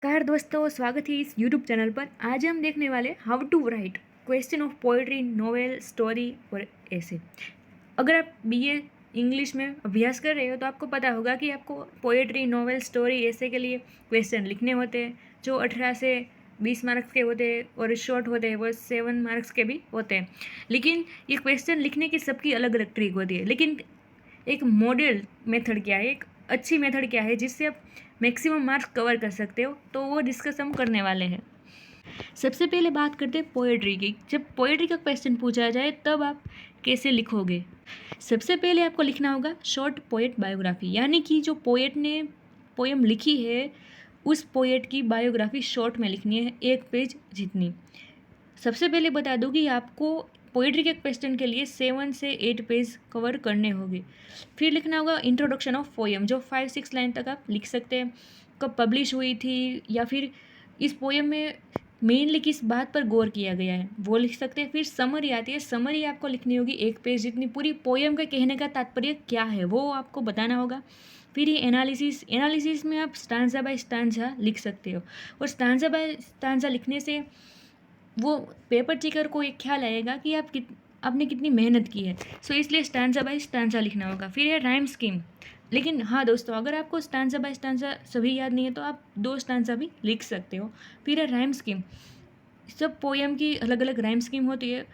नमस्कार दोस्तों, स्वागत है इस यूट्यूब चैनल पर। आज हम देखने वाले how to write question of poetry, novel, story और ऐसे। अगर आप बीए इंग्लिश में अभ्यास कर रहे हो तो आपको पता होगा कि आपको पोएट्री, नोवेल, स्टोरी ऐसे के लिए क्वेश्चन लिखने होते हैं जो 18 से 20 मार्क्स के होते हैं और शॉर्ट होते हैं वो 7 मार्क्स के भी होते हैं। लेकिन ये क्वेश्चन लिखने की सबकी अलग अलग ट्रिक होती है। लेकिन एक मॉडल मेथड क्या है, एक अच्छी मेथड क्या है जिससे आप मैक्सिमम मार्क्स कवर कर सकते हो, तो वो डिस्कस हम करने वाले हैं। सबसे पहले बात करते हैं पोएट्री की। जब पोएट्री का क्वेश्चन पूछा जाए तब आप कैसे लिखोगे। सबसे पहले आपको लिखना होगा शॉर्ट पोएट बायोग्राफी, यानी कि जो पोएट ने पोएम लिखी है उस पोएट की बायोग्राफी शॉर्ट में लिखनी है, 1 पेज जितनी। सबसे पहले बता दूँ कि आपको पोइट्री के क्वेश्चन के लिए 7 से 8 पेज कवर करने होंगे। फिर लिखना होगा इंट्रोडक्शन ऑफ पोएम, जो 5-6 लाइन तक आप लिख सकते हैं। कब पब्लिश हुई थी या फिर इस पोएम में मेनली किस बात पर गौर किया गया है वो लिख सकते हैं। फिर समरी आती है, समरी आपको लिखनी होगी 1 पेज जितनी। पूरी पोएम का कहने का तात्पर्य क्या है वो आपको बताना होगा। फिर ये एनालिसिस में आप स्टांजा बाय स्टांजा लिख सकते हो, और स्टांजा बाय स्टांजा लिखने से वो पेपर चेकर को एक ख्याल आएगा कि आपने कितनी मेहनत की है। सो इसलिए स्टांजा बाय स्टांजा लिखना होगा। फिर है राइम स्कीम। लेकिन हाँ दोस्तों, अगर आपको स्टांजा बाय स्टांजा सभी याद नहीं है तो आप 2 स्टांजा भी लिख सकते हो। फिर है राइम स्कीम। सब पोएम की अलग अलग राइम स्कीम होती है,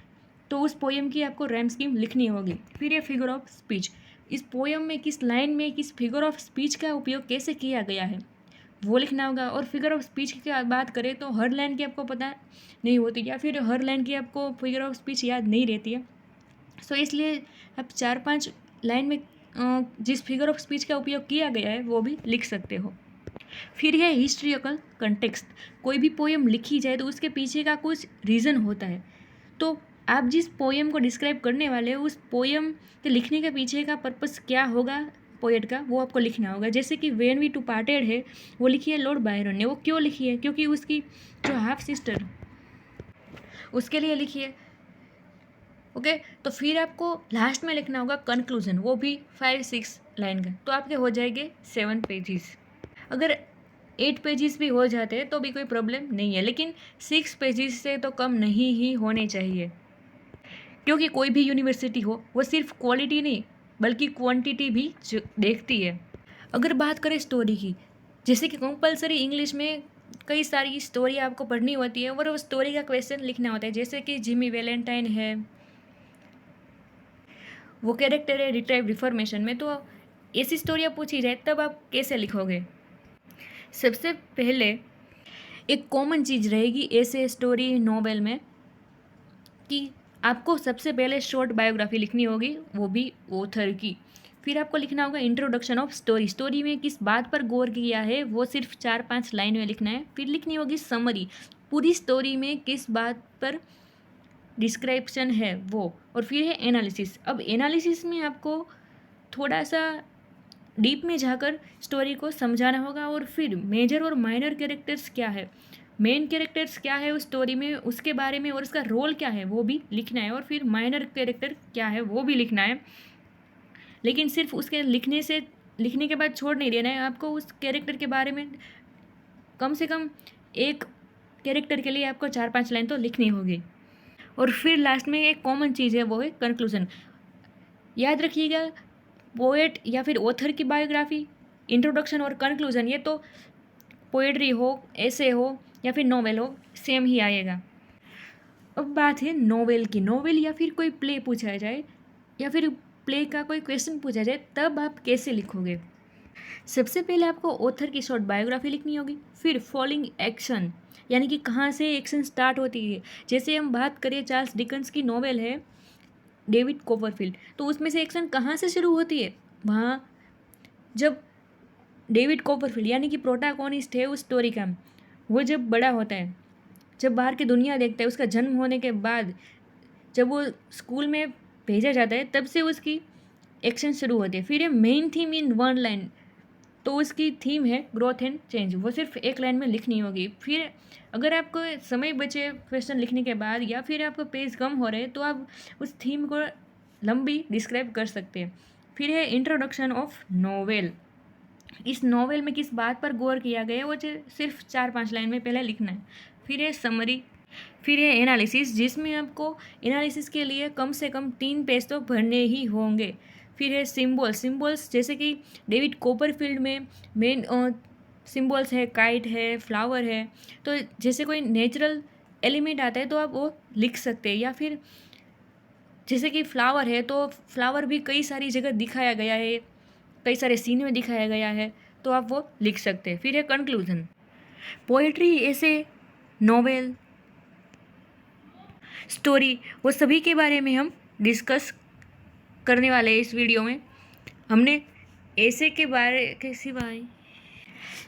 तो उस पोएम की आपको राइम स्कीम लिखनी होगी। फिर है फिगर ऑफ स्पीच। इस पोएम में किस लाइन में किस फिगर ऑफ स्पीच का उपयोग कैसे किया गया है वो लिखना होगा। और फिगर ऑफ स्पीच की बात करें तो हर लाइन की आपको पता नहीं होती, या फिर हर लाइन की आपको फिगर ऑफ स्पीच याद नहीं रहती है। सो इसलिए आप 4-5 लाइन में जिस फिगर ऑफ स्पीच का उपयोग किया गया है वो भी लिख सकते हो। फिर है हिस्ट्रिकल कंटेक्स्ट। कोई भी पोएम लिखी जाए तो उसके पीछे का कुछ रीज़न होता है, तो आप जिस पोएम को डिस्क्राइब करने वाले हो उस पोएम के लिखने के पीछे का पर्पस क्या होगा पोएट का, वो आपको लिखना होगा। जैसे कि व्हेन वी टू पार्टेड है, वो लिखी है लॉर्ड बायरन ने। वो क्यों लिखी है? क्योंकि उसकी जो हाफ सिस्टर उसके लिए लिखी है। ओके, तो फिर आपको लास्ट में लिखना होगा कंक्लूजन, वो भी 5-6 लाइन का। तो आपके हो जाएंगे 7 पेजेस। अगर 8 पेजेस भी हो जाते हैं तो भी कोई प्रॉब्लम नहीं है, लेकिन 6 पेजेस से तो कम नहीं ही होने चाहिए। क्योंकि कोई भी यूनिवर्सिटी हो वो सिर्फ क्वालिटी नहीं बल्कि क्वांटिटी भी देखती है। अगर बात करें स्टोरी की, जैसे कि कंपलसरी इंग्लिश में कई सारी स्टोरी आपको पढ़नी होती है और वो स्टोरी का क्वेश्चन लिखना होता है। जैसे कि जिमी वैलेंटाइन है, वो कैरेक्टर है रिट्राइव रिफॉर्मेशन में। तो ऐसी स्टोरियाँ पूछी जाए तब आप कैसे लिखोगे? सबसे पहले एक कॉमन चीज़ रहेगी ऐसे स्टोरी नॉवेल में कि आपको सबसे पहले शॉर्ट बायोग्राफी लिखनी होगी, वो भी ऑथर की। फिर आपको लिखना होगा इंट्रोडक्शन ऑफ स्टोरी। स्टोरी में किस बात पर गौर किया है वो सिर्फ 4-5 लाइन में लिखना है। फिर लिखनी होगी समरी, पूरी स्टोरी में किस बात पर डिस्क्रिप्शन है वो। और फिर है एनालिसिस। अब एनालिसिस में आपको थोड़ा सा डीप में जाकर स्टोरी को समझाना होगा। और फिर मेजर और माइनर कैरेक्टर्स क्या है, मेन कैरेक्टर्स क्या है उस स्टोरी में, उसके बारे में और उसका रोल क्या है वो भी लिखना है। और फिर माइनर कैरेक्टर क्या है वो भी लिखना है। लेकिन सिर्फ उसके लिखने के बाद छोड़ नहीं देना है, आपको उस कैरेक्टर के बारे में कम से कम एक कैरेक्टर के लिए आपको 4-5 लाइन तो लिखनी होगी। और फिर लास्ट में एक कॉमन चीज़ है वो है कंक्लूजन। याद रखिएगा, पोएट या फिर ऑथर की बायोग्राफी, इंट्रोडक्शन और कंक्लूजन, ये तो पोएट्री हो, ऐसे हो या फिर नॉवेल हो, सेम ही आएगा। अब बात है नॉवेल की। नॉवेल या फिर कोई प्ले पूछा जाए या फिर प्ले का कोई क्वेश्चन पूछा जाए तब आप कैसे लिखोगे? सबसे पहले आपको ऑथर की शॉर्ट बायोग्राफी लिखनी होगी। फिर फॉलोइंग एक्शन, यानी कि कहाँ से एक्शन स्टार्ट होती है। जैसे हम बात करें चार्ल्स डिकन्स की नॉवेल है डेविड कॉपरफील्ड, तो उसमें से एक्शन कहाँ से शुरू होती है? वहाँ जब डेविड कॉपरफील्ड यानी कि प्रोटैगोनिस्ट है उस स्टोरी का, वो जब बड़ा होता है, जब बाहर की दुनिया देखता है, उसका जन्म होने के बाद जब वो स्कूल में भेजा जाता है तब से उसकी एक्शन शुरू होती है। फिर ये मेन थीम इन 1 लाइन, तो उसकी थीम है ग्रोथ एंड चेंज, वो सिर्फ 1 लाइन में लिखनी होगी। फिर अगर आपको समय बचे क्वेश्चन लिखने के बाद या फिर आपका पेज कम हो रहे तो आप उस थीम को लंबी डिस्क्राइब कर सकते हैं। फिर है इंट्रोडक्शन ऑफ नॉवेल। इस नॉवेल में किस बात पर गौर किया गया है वो सिर्फ 4-5 लाइन में पहले लिखना है। फिर है समरी, फिर है एनालिसिस, जिसमें आपको एनालिसिस के लिए कम से कम 3 पेज तो भरने ही होंगे। फिर है सिम्बल्स, जैसे कि डेविड कॉपरफील्ड में मेन सिम्बल्स है, काइट है, फ्लावर है, तो जैसे कोई नेचुरल एलिमेंट आता है तो आप वो लिख सकते हैं। या फिर जैसे कि फ्लावर है तो फ्लावर भी कई सारी जगह दिखाया गया है, कई सारे सीन में दिखाया गया है, तो आप वो लिख सकते हैं। फिर है कंक्लूजन। पोएट्री, ऐसे, नॉवेल, स्टोरी, वो सभी के बारे में हम डिस्कस करने वाले हैं इस वीडियो में। हमने ऐसे के बारे के सिवाय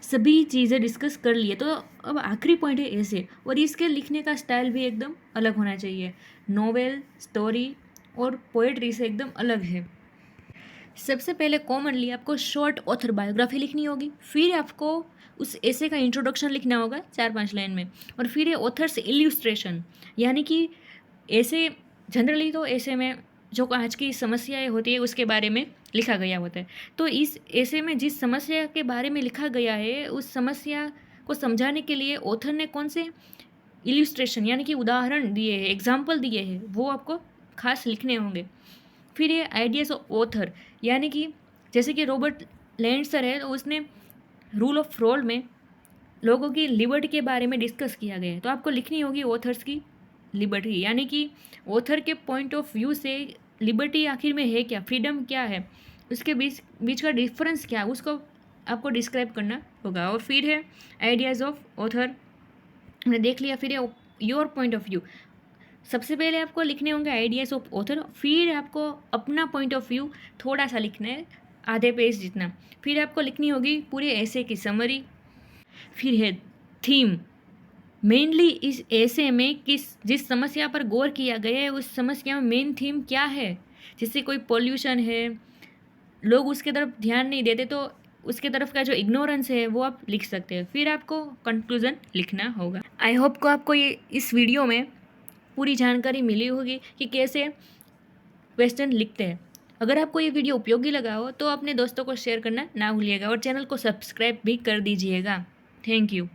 सभी चीज़ें डिस्कस कर लिए, तो अब आखिरी पॉइंट है ऐसे, और इसके लिखने का स्टाइल भी एकदम अलग होना चाहिए। नॉवेल, स्टोरी और पोएट्री से एकदम अलग है। सबसे पहले कॉमनली आपको शॉर्ट ऑथर बायोग्राफी लिखनी होगी, फिर आपको उस ऐसे का इंट्रोडक्शन लिखना होगा 4-5 लाइन में, और फिर है ऑथर्स इल्यूस्ट्रेशन, यानी कि ऐसे जनरली तो ऐसे में जो आज की समस्याएं होती है उसके बारे में लिखा गया होता है। तो इस ऐसे में जिस समस्या के बारे में लिखा गया है उस समस्या को समझाने के लिए ऑथर ने कौन से इल्यूस्ट्रेशन यानी कि उदाहरण दिए हैं, एग्जाम्पल दिए हैं, वो आपको खास लिखने होंगे। फिर ये आइडियाज़ ऑफ ऑथर, यानी कि जैसे कि रॉबर्ट लैंडसर है तो उसने रूल ऑफ रोल में लोगों की लिबर्टी के बारे में डिस्कस किया गया है, तो आपको लिखनी होगी ऑथर्स की लिबर्टी, यानी कि ऑथर के पॉइंट ऑफ व्यू से लिबर्टी आखिर में है क्या, फ्रीडम क्या है, उसके बीच का डिफरेंस क्या है, उसको आपको डिस्क्राइब करना होगा। और फिर है आइडियाज़ ऑफ ऑथर, हमने देख लिया। फिर है योर पॉइंट ऑफ व्यू, सबसे पहले आपको लिखने होंगे आइडियाज़ ऑफ ऑथर, फिर आपको अपना पॉइंट ऑफ व्यू थोड़ा सा लिखना है, आधे पेज जितना। फिर आपको लिखनी होगी पूरे ऐसे की समरी। फिर है थीम, मेनली इस ऐसे में जिस समस्या पर गौर किया गया है उस समस्या में मेन थीम क्या है। जैसे कोई पॉल्यूशन है, लोग उसके तरफ ध्यान नहीं देते, तो उसके तरफ का जो इग्नोरेंस है वो आप लिख सकते हैं। फिर आपको कंक्लूजन लिखना होगा। आई होप को आपको ये इस वीडियो में पूरी जानकारी मिली होगी कि कैसे क्वेश्चन लिखते हैं। अगर आपको ये वीडियो उपयोगी लगा हो तो अपने दोस्तों को शेयर करना ना भूलिएगा और चैनल को सब्सक्राइब भी कर दीजिएगा। Thank you.